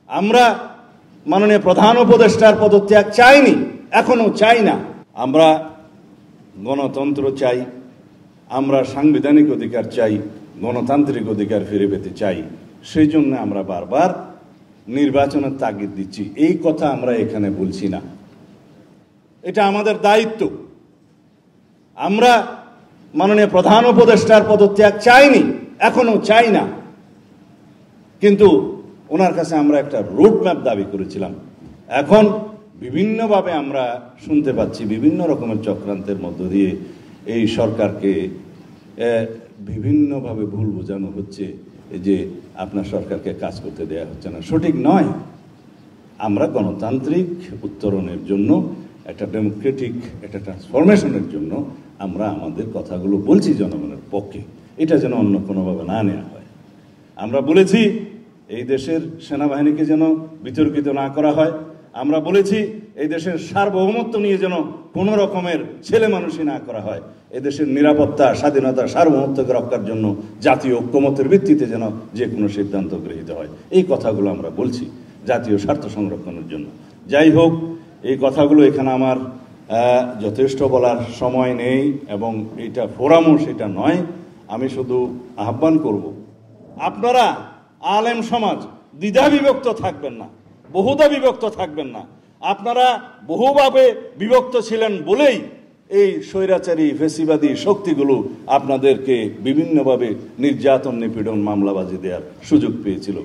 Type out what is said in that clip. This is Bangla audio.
আমরা মাননীয় প্রধান উপদেষ্টার পদত্যাগ চাইনি, এখনো চাই না। আমরা গণতন্ত্র চাই, আমরা সাংবিধানিক অধিকার চাই, গণতান্ত্রিক অধিকার ফিরে পেতে চাই। সেই জন্য আমরা বারবার নির্বাচনের তাগিদ দিচ্ছি। এই কথা আমরা এখানে বলছি না, এটা আমাদের দায়িত্ব। আমরা মাননীয় প্রধান উপদেষ্টার পদত্যাগ চাইনি, এখনো চাই না। কিন্তু ওনার কাছে আমরা একটা রোডম্যাপ দাবি করেছিলাম। এখন বিভিন্নভাবে আমরা শুনতে পাচ্ছি বিভিন্ন রকমের চক্রান্তের মধ্য দিয়ে এই সরকারকে বিভিন্নভাবে ভুল বোঝানো হচ্ছে যে আপনার সরকারকে কাজ করতে দেওয়া হচ্ছে না। সঠিক নয়। আমরা গণতান্ত্রিক উত্তরণের জন্য, একটা ডেমোক্রেটিক একটা ট্রান্সফরমেশনের জন্য আমরা আমাদের কথাগুলো বলছি জনগণের পক্ষে। এটা যেন অন্য কোনোভাবে না নেওয়া হয়। আমরা বলেছি এই দেশের সেনাবাহিনীকে যেন বিতর্কিত না করা হয়। আমরা বলেছি এই দেশের সার্বভৌমত্ব নিয়ে যেন কোনো রকমের ছেলে মানুষই না করা হয়। এদেশের নিরাপত্তা, স্বাধীনতা, সার্বভৌমত্বকে রক্ষার জন্য জাতীয় ঐক্যমতের ভিত্তিতে যেন যে কোনো সিদ্ধান্ত গৃহীত হয়। এই কথাগুলো আমরা বলছি জাতীয় স্বার্থ সংরক্ষণের জন্য। যাই হোক, এই কথাগুলো এখানে আমার যথেষ্ট বলার সময় নেই এবং এটা ফোরামও সেটা নয়। আমি শুধু আহ্বান করব, আপনারা আলেম সমাজ দ্বিধা বিভক্ত থাকবেন না, বহুধা বিভক্ত থাকবেন না। আপনারা বহুভাবে বিভক্ত ছিলেন বলেই এই স্বৈরাচারী ফেসিবাদী শক্তিগুলো আপনাদেরকে বিভিন্নভাবে নির্যাতন, নিপীড়ন, মামলাবাজি দেওয়ার সুযোগ পেয়েছিল।